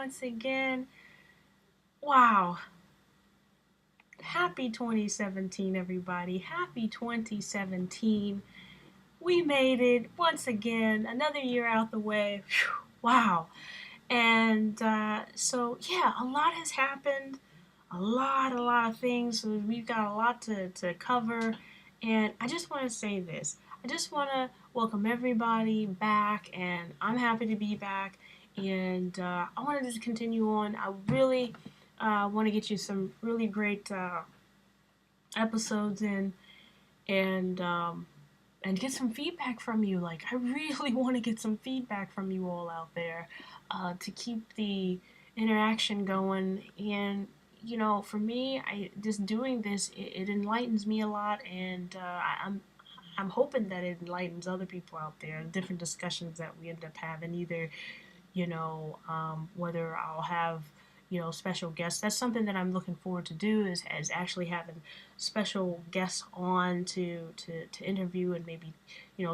once again. Wow. Happy 2017, everybody. Happy 2017. We made it once again. Another year out the way. Whew, wow. And yeah, a lot has happened. A lot of things. So we've got a lot to cover. And I just want to say this. I just want to welcome everybody back, and I'm happy to be back. And I want to just continue on. I really want to get you some really great episodes in, and get some feedback from you. Like, I really want to get some feedback from you all out there to keep the interaction going. And for me, I just doing this, it enlightens me a lot, and I'm hoping that it enlightens other people out there. Different discussions that we end up having, either whether I'll have special guests. That's something that I'm looking forward to do, is actually having special guests on to interview and maybe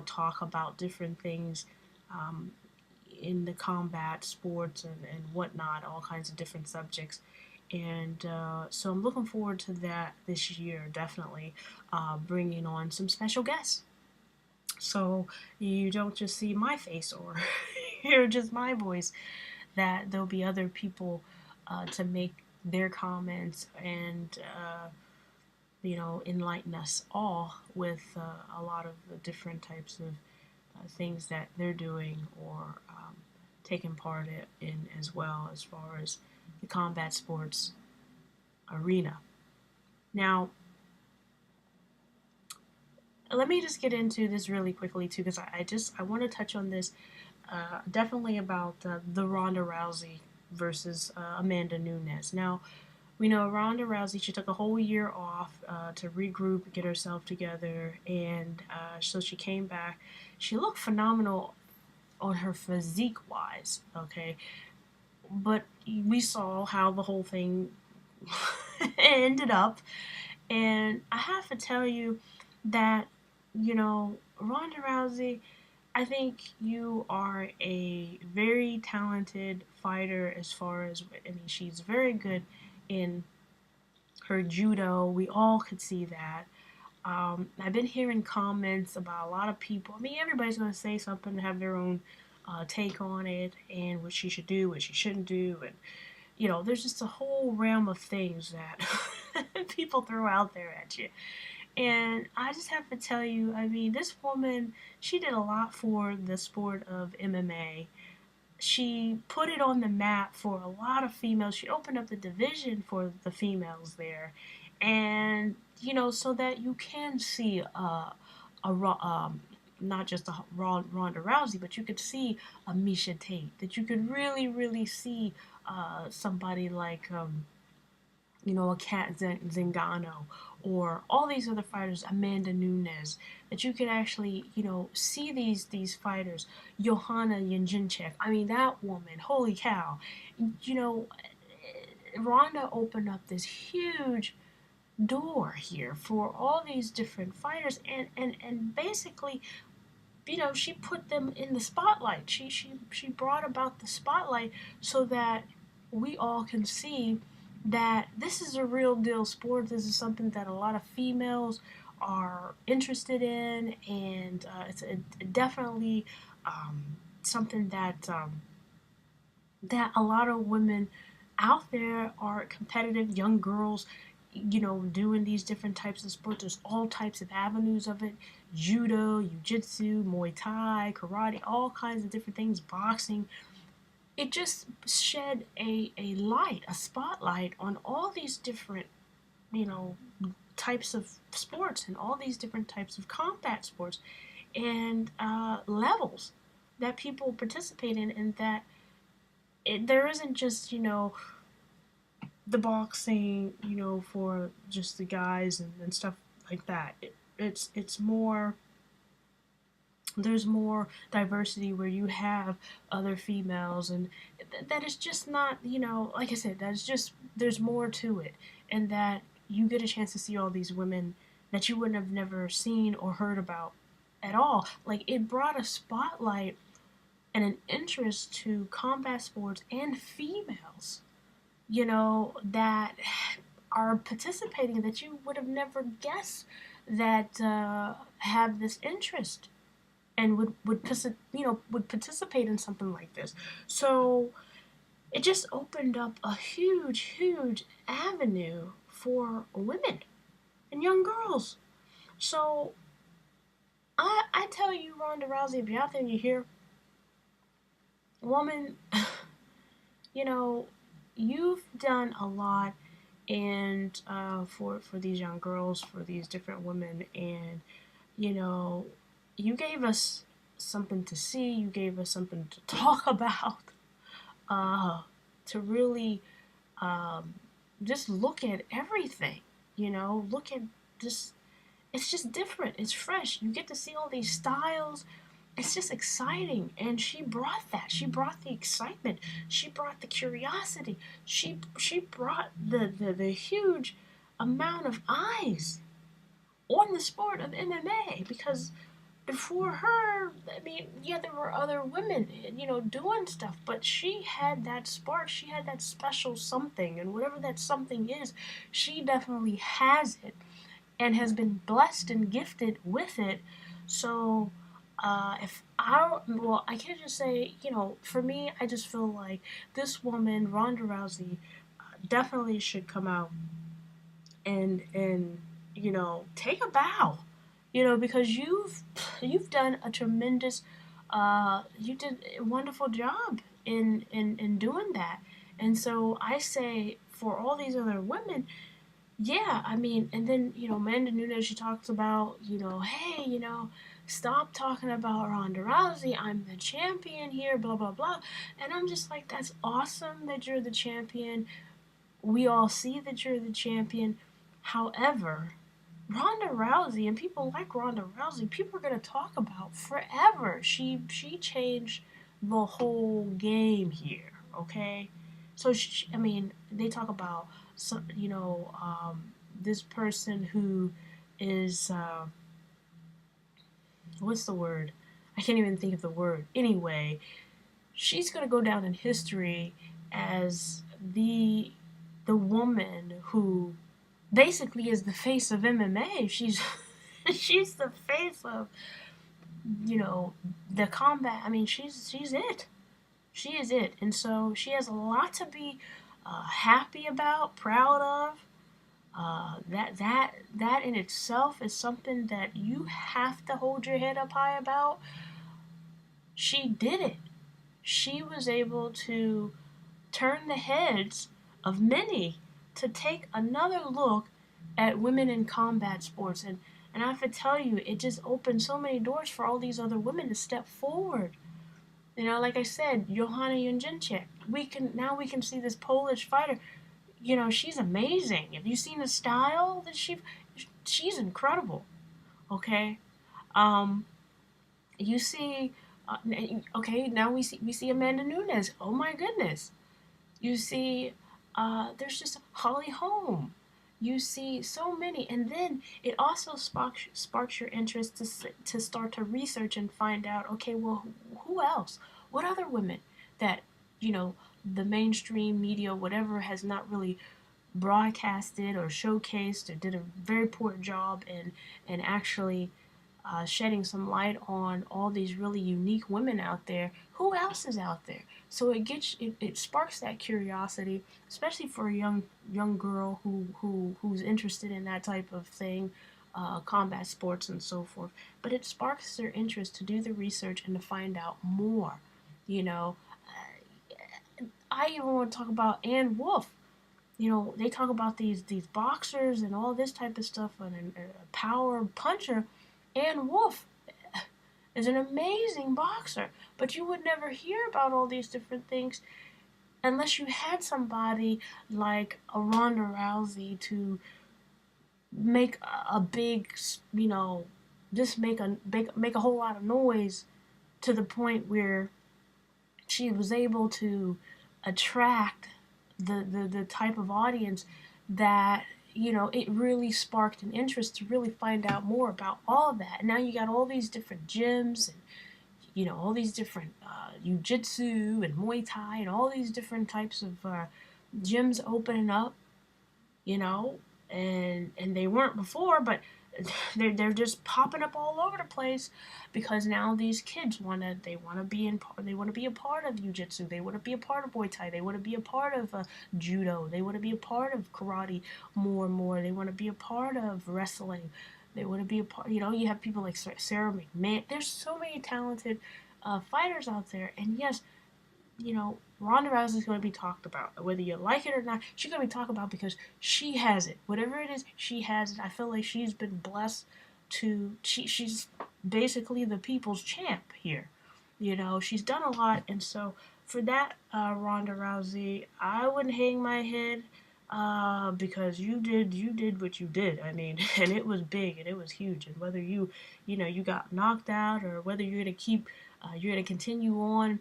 talk about different things um, in the combat sports and whatnot, all kinds of different subjects. And so I'm looking forward to that this year, definitely bringing on some special guests. So you don't just see my face or hear just my voice, that there'll be other people to make their comments and enlighten us all with a lot of the different types of things that they're doing or taking part in, as well, as far as the combat sports arena. Now, let me just get into this really quickly too, because I want to touch on this definitely about the Ronda Rousey versus Amanda Nunes. Now, we know Ronda Rousey, she took a whole year off to regroup, get herself together, and so she came back. She looked phenomenal on her physique wise, okay? But we saw how the whole thing ended up, and I have to tell you that, Ronda Rousey, I think you are a very talented fighter. As far as, I mean, she's very good in her judo. We all could see that. I've been hearing comments about a lot of people. I mean, everybody's going to say something, have their own take on it, and what she should do, what she shouldn't do. And, there's just a whole realm of things that people throw out there at you. And I just have to tell you, I mean, this woman, she did a lot for the sport of MMA. She put it on the map for a lot of females. She opened up the division for the females there. And, so that you can see not just a Ronda Rousey, but you could see a Misha Tate. That you could really, really see somebody like a Kat Zingano, or all these other fighters, Amanda Nunes, that you can actually, see these fighters, Johanna Jędrzejczyk. I mean, that woman, holy cow. You know, Ronda opened up this huge door here for all these different fighters, and basically, she put them in the spotlight. She brought about the spotlight so that we all can see that this is a real deal sport. This is something that a lot of females are interested in, and it's definitely something that a lot of women out there are competitive, young girls, doing these different types of sports. There's all types of avenues of it: judo, jiu-jitsu, Muay Thai, karate, all kinds of different things, boxing. It just shed a light, a spotlight on all these different, you know, types of sports and all these different types of combat sports and levels that people participate in, and that there isn't just, the boxing, for just the guys and stuff like that. It's more, there's more diversity where you have other females, and that is just not, like I said, that's just, there's more to it, and that you get a chance to see all these women that you wouldn't have never seen or heard about at all. Like, it brought a spotlight and an interest to combat sports and females, that are participating that you would have never guessed that have this interest and would participate in something like this. So it just opened up a huge avenue for women and young girls. So I tell you, Ronda Rousey, if you're out there and you hear, woman, you know, you've done a lot, and for these young girls, for these different women, and you know, you gave us something to see, you gave us something to talk about, to really um, just look at everything, look at just, it's just different, it's fresh. You get to see all these styles. It's just exciting, and she brought that. She brought the excitement. She brought the curiosity. She brought the huge amount of eyes on the sport of MMA, because before her, I mean, yeah, there were other women, doing stuff, but she had that spark. She had that special something, and whatever that something is, she definitely has it and has been blessed and gifted with it. So, I can't just say, for me, I just feel like this woman, Ronda Rousey, definitely should come out and take a bow, because you've done a tremendous, you did a wonderful job in doing that. And so I say, for all these other women, yeah, I mean, and then, Amanda Nunes, she talks about, hey, stop talking about Ronda Rousey. I'm the champion here, blah, blah, blah. And I'm just like, that's awesome that you're the champion. We all see that you're the champion. However, Ronda Rousey, and people like Ronda Rousey, people are going to talk about forever. She changed the whole game here, okay? So, I mean, they talk about, some, this person who is, what's the word? I can't even think of the word. Anyway, she's going to go down in history as the woman who basically is the face of MMA. She's she's the face of, the combat. I mean, she's it. She is it, and so she has a lot to be happy about, proud of. That in itself is something that you have to hold your head up high about. She did it. She was able to turn the heads of many to take another look at women in combat sports, and I have to tell you, it just opened so many doors for all these other women to step forward. Like I said, Johanna Jędrzejczyk. We can see this Polish fighter. She's amazing. Have you seen the style that she's incredible. Okay. Um, you see, okay, now we see Amanda Nunes. Oh my goodness. You see, there's just Holly Holm. You see so many, and then it also sparks your interest to start to research and find out. Okay, well, who else? What other women that the mainstream media, whatever, has not really broadcasted or showcased, or did a very poor job in actually shedding some light on all these really unique women out there. Who else is out there? So it sparks that curiosity, especially for a young girl who's interested in that type of thing, combat sports and so forth. But it sparks their interest to do the research and to find out more. You know, I even want to talk about Ann Wolf. They talk about these boxers and all this type of stuff, and a power puncher. Ann Wolf is an amazing boxer, but you would never hear about all these different things unless you had somebody like a Ronda Rousey to make a big, just make a whole lot of noise, to the point where she was able to attract the type of audience that it really sparked an interest to really find out more about all of that. And now you got all these different gyms, and all these different jiu-jitsu and Muay Thai and all these different types of gyms opening up, you know, and they weren't before, but they're just popping up all over the place because now these kids want to be a part of jiu-jitsu, they want to be a part of Muay Thai, they want to be a part of judo, they want to be a part of karate more and more, they want to be a part of wrestling, they want to be a part. You have people like Sarah McMahon. There's so many talented fighters out there, and yes, Ronda Rousey is going to be talked about. Whether you like it or not, she's going to be talked about because she has it. Whatever it is, she has it. I feel like she's been blessed she's basically the people's champ here. She's done a lot, and so for that, Ronda Rousey, I wouldn't hang my head because you did what you did. I mean, and it was big and it was huge. And whether you got knocked out or whether you're gonna continue on,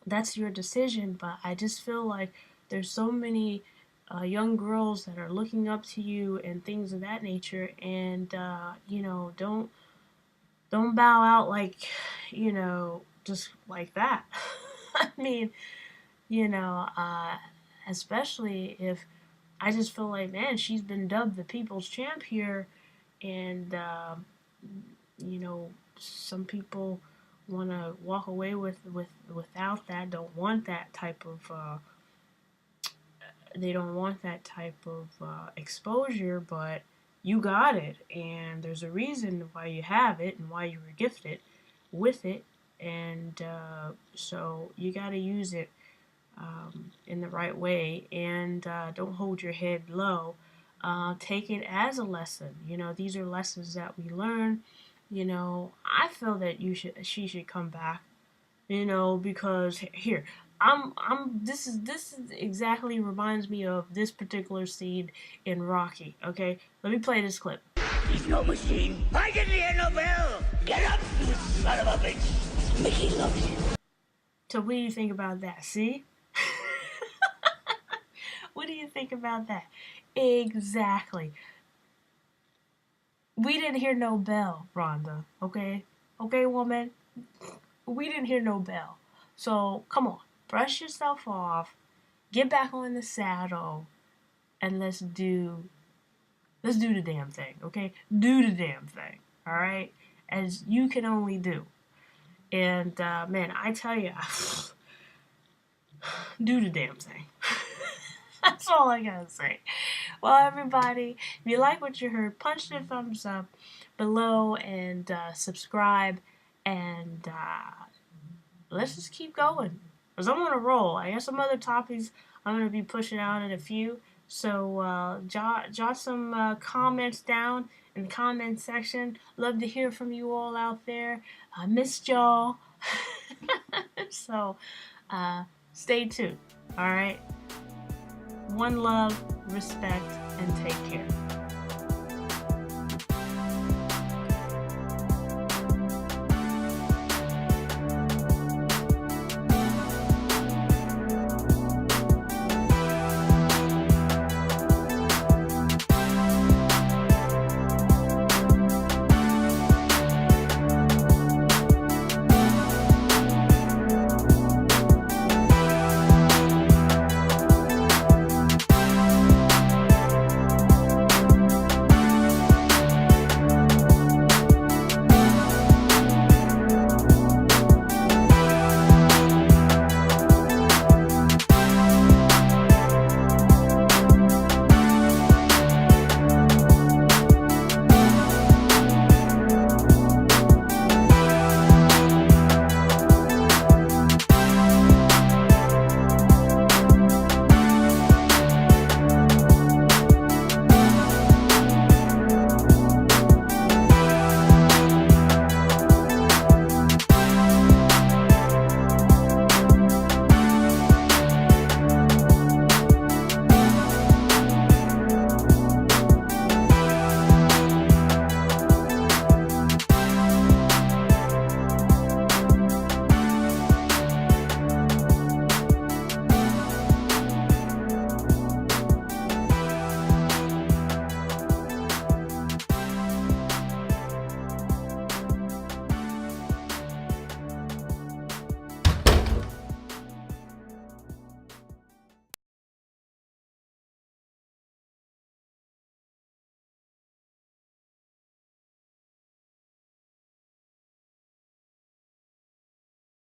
that's your decision. But I just feel like there's so many young girls that are looking up to you and things of that nature, and don't bow out like just like that. I mean, especially if I just feel like, man, she's been dubbed the people's champ here, and some people want to walk away without that, don't want that type of exposure, but you got it, and there's a reason why you have it and why you were gifted with it, and so you got to use it in the right way, and don't hold your head low. Take it as a lesson. These are lessons that we learn. I feel that she should come back. Because here, this is exactly reminds me of this particular scene in Rocky. Okay, let me play this clip. He's no machine. I didn't hear no bell. Get up, you son of a bitch. Mickey loves you. So what do you think about that? See? What do you think about that? Exactly. We didn't hear no bell, Rhonda. Okay? Okay, woman? We didn't hear no bell. So, come on. Brush yourself off. Get back on the saddle. And let's do the damn thing, okay? Do the damn thing, alright? As you can only do. And, man, I tell you, do the damn thing. That's all I gotta say. Well, everybody, if you like what you heard, punch the thumbs up below and subscribe. And let's just keep going. Because I'm on a roll. I got some other topics I'm going to be pushing out in a few. So jot some comments down in the comment section. Love to hear from you all out there. I missed y'all. So stay tuned. All right. One love, respect, and take care.